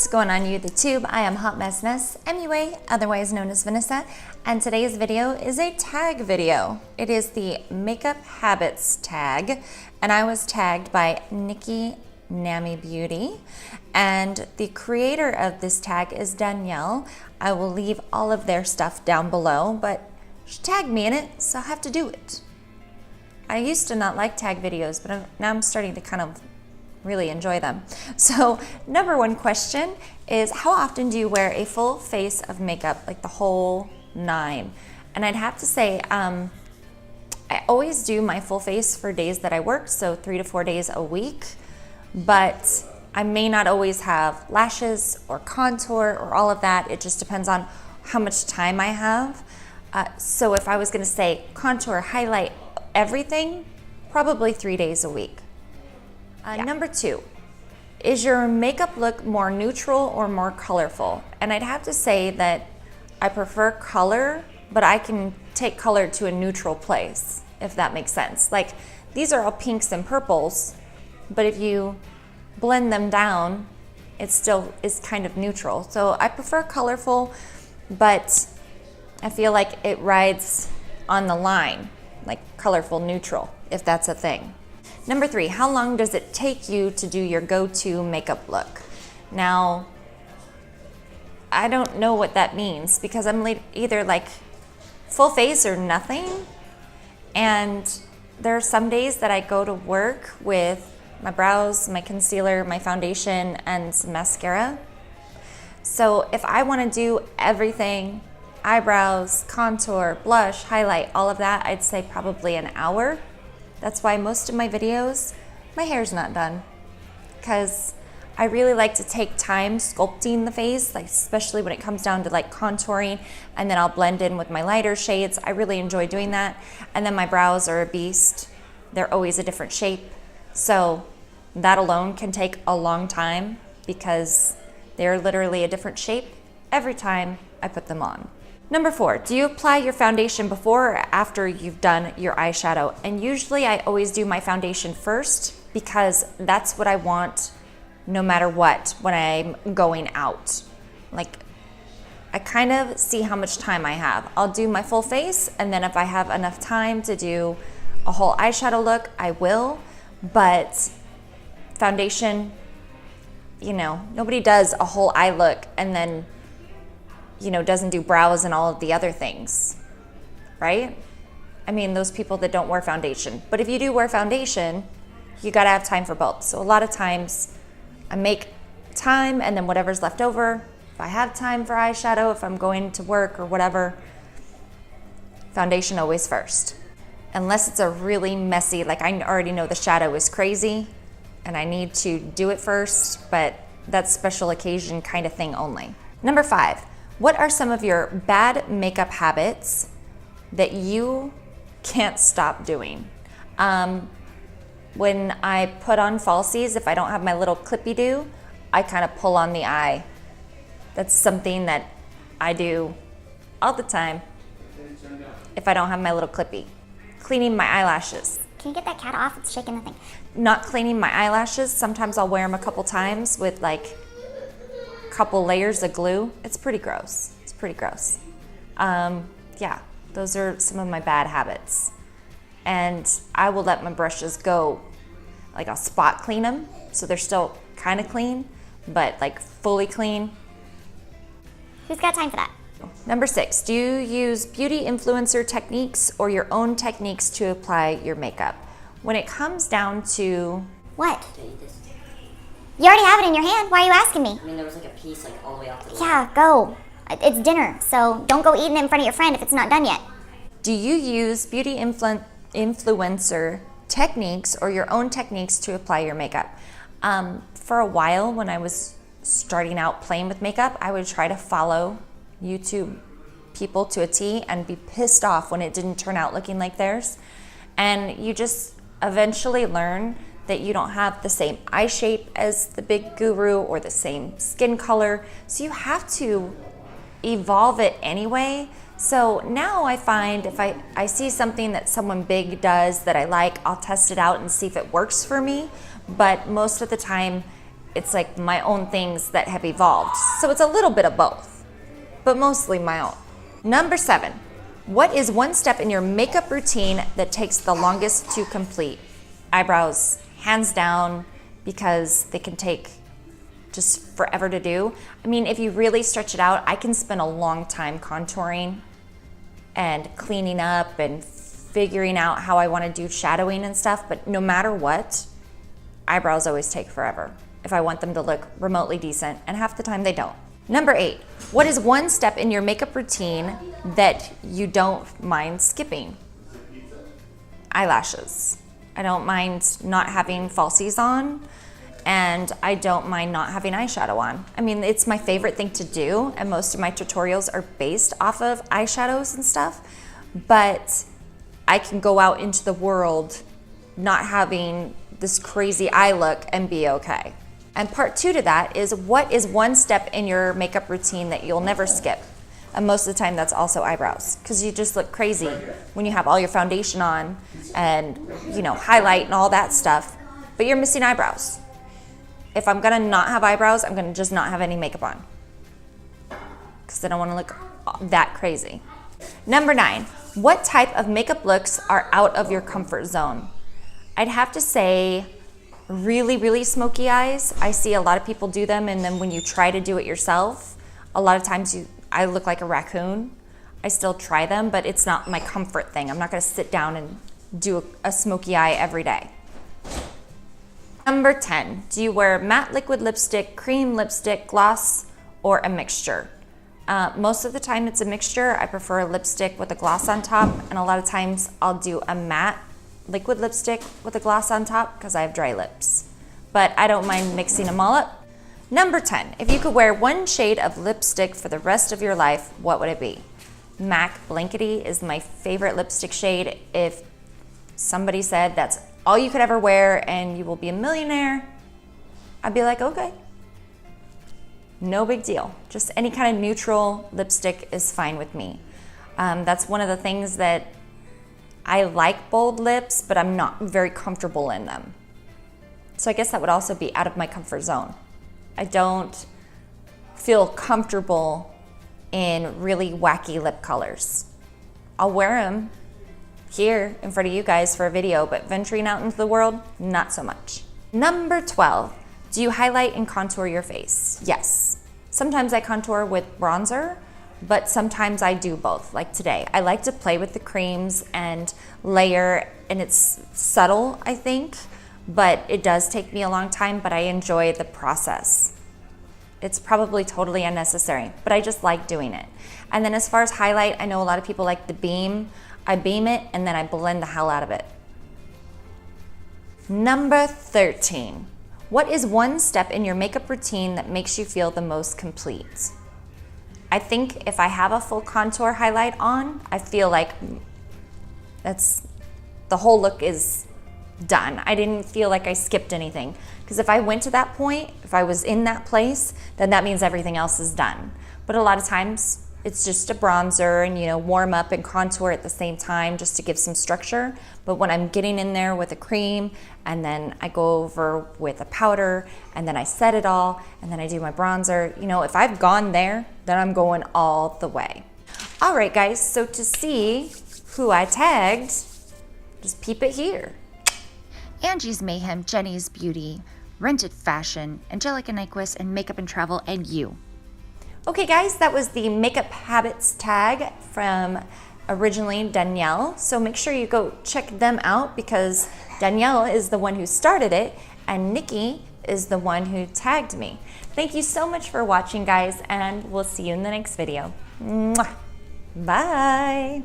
What's going on YouTube? I am Hot Mess Ness, MUA, otherwise known as Vanessa, and today's video is a tag video. It is the Makeup Habits tag, and I was tagged by NikiNami Beauty, and the creator of this tag is Danielle. I will leave all of their stuff down below, but she tagged me in it, so I have to do it. I used to not like tag videos, but now I'm starting to kind of really enjoy them. So number one question is, how often do you wear a full face of makeup, like the whole 9? And I'd have to say, I always do my full face for days that I work, so 3 to 4 days a week, but I may not always have lashes or contour or all of that. It just depends on how much time I have. So if I was gonna say contour, highlight, everything, probably 3 days a week. Number 2, is your makeup look more neutral or more colorful? And I'd have to say that I prefer color, but I can take color to a neutral place, if that makes sense. Like, these are all pinks and purples, but if you blend them down, it still is kind of neutral. So I prefer colorful, but I feel like it rides on the line, like colorful neutral, if that's a thing. Number 3, how long does it take you to do your go-to makeup look? Now, I don't know what that means because I'm either like full face or nothing. And there are some days that I go to work with my brows, my concealer, my foundation, and some mascara. So if I want to do everything, eyebrows, contour, blush, highlight, all of that, I'd say probably an hour. That's why most of my videos, my hair's not done, because I really like to take time sculpting the face, like especially when it comes down to like contouring, and then I'll blend in with my lighter shades. I really enjoy doing that. And then my brows are a beast. They're always a different shape. So that alone can take a long time because they're literally a different shape every time I put them on. Number 4, do you apply your foundation before or after you've done your eyeshadow? And usually I always do my foundation first because that's what I want no matter what when I'm going out. Like, I kind of see how much time I have. I'll do my full face, and then if I have enough time to do a whole eyeshadow look, I will. But foundation, you know, nobody does a whole eye look and then, you know, doesn't do brows and all of the other things, right? I mean, those people that don't wear foundation. But if you do wear foundation, you gotta have time for both. So a lot of times I make time and then whatever's left over, if I have time for eyeshadow, if I'm going to work or whatever, foundation always first. Unless it's a really messy, like I already know the shadow is crazy and I need to do it first, but that's special occasion kind of thing only. Number 5. What are some of your bad makeup habits that you can't stop doing? When I put on falsies, if I don't have my little clippy do, I kind of pull on the eye. That's something that I do all the time if I don't have my little clippy. Cleaning my eyelashes. Can you get that cat off? It's shaking the thing. Not cleaning my eyelashes. Sometimes I'll wear them a couple times with like couple layers of glue. It's pretty gross. It's pretty gross. Yeah, those are some of my bad habits. And I will let my brushes go. Like, I'll spot clean them so they're still kind of clean, but like fully clean. Who's got time for that? Number 6, do you use beauty influencer techniques or your own techniques to apply your makeup? When it comes down to... What? You already have it in your hand. Why are you asking me? I mean, there was like a piece like all the way off to the Yeah, go. It's dinner, so don't go eating it in front of your friend if it's not done yet. Do you use beauty influencer techniques or your own techniques to apply your makeup? For a while, when I was starting out playing with makeup, I would try to follow YouTube people to a T and be pissed off when it didn't turn out looking like theirs. And you just eventually learn that you don't have the same eye shape as the big guru or the same skin color. So you have to evolve it anyway. So now I find if I see something that someone big does that I like, I'll test it out and see if it works for me. But most of the time, it's like my own things that have evolved. So it's a little bit of both, but mostly my own. Number 7, what is one step in your makeup routine that takes the longest to complete? Eyebrows, hands down, because they can take just forever to do. I mean, if you really stretch it out, I can spend a long time contouring and cleaning up and figuring out how I want to do shadowing and stuff, but no matter what, eyebrows always take forever if I want them to look remotely decent, and half the time they don't. Number 8, what is one step in your makeup routine that you don't mind skipping? Eyelashes. I don't mind not having falsies on, and I don't mind not having eyeshadow on. I mean, it's my favorite thing to do, and most of my tutorials are based off of eyeshadows and stuff, but I can go out into the world not having this crazy eye look and be okay. And part 2 to that is, what is one step in your makeup routine that you'll never skip? And most of the time that's also eyebrows, because you just look crazy when you have all your foundation on and, you know, highlight and all that stuff, but you're missing eyebrows. If I'm gonna not have eyebrows, I'm gonna just not have any makeup on, because I don't wanna look that crazy. Number 9, what type of makeup looks are out of your comfort zone? I'd have to say really, really smoky eyes. I see a lot of people do them, and then when you try to do it yourself, a lot of times I look like a raccoon. I still try them, but it's not my comfort thing. I'm not gonna sit down and do a smoky eye every day. Number 10, do you wear matte liquid lipstick, cream lipstick, gloss, or a mixture? Most of the time it's a mixture. I prefer a lipstick with a gloss on top, and a lot of times I'll do a matte liquid lipstick with a gloss on top because I have dry lips. But I don't mind mixing them all up. Number 10, if you could wear one shade of lipstick for the rest of your life, what would it be? MAC Blankety is my favorite lipstick shade. If somebody said that's all you could ever wear and you will be a millionaire, I'd be like, okay. No big deal. Just any kind of neutral lipstick is fine with me. That's one of the things that I like, bold lips, but I'm not very comfortable in them. So I guess that would also be out of my comfort zone. I don't feel comfortable in really wacky lip colors. I'll wear them here in front of you guys for a video, but venturing out into the world, not so much. Number 12, do you highlight and contour your face? Yes. Sometimes I contour with bronzer, but sometimes I do both, like today. I like to play with the creams and layer, and it's subtle, I think, but it does take me a long time, but I enjoy the process. It's probably totally unnecessary, but I just like doing it. And then as far as highlight, I know a lot of people like the beam. I beam it and then I blend the hell out of it. Number 13, what is one step in your makeup routine that makes you feel the most complete? I think if I have a full contour highlight on, I feel like the whole look is done. I didn't feel like I skipped anything. Because if I went to that point, if I was in that place, then that means everything else is done. But a lot of times it's just a bronzer and, you know, warm up and contour at the same time just to give some structure. But when I'm getting in there with a cream and then I go over with a powder and then I set it all and then I do my bronzer, you know, if I've gone there, then I'm going all the way. All right, guys, so to see who I tagged, just peep it here. Angie's Mayhem, Jenny's Beauty, Rented Fashion, Angelica Nyquist, and Makeup and Travel, and you. Okay guys, that was the Makeup Habits tag from originally Danielle. So make sure you go check them out because Danielle is the one who started it and Nikki is the one who tagged me. Thank you so much for watching guys, and we'll see you in the next video. Mwah. Bye.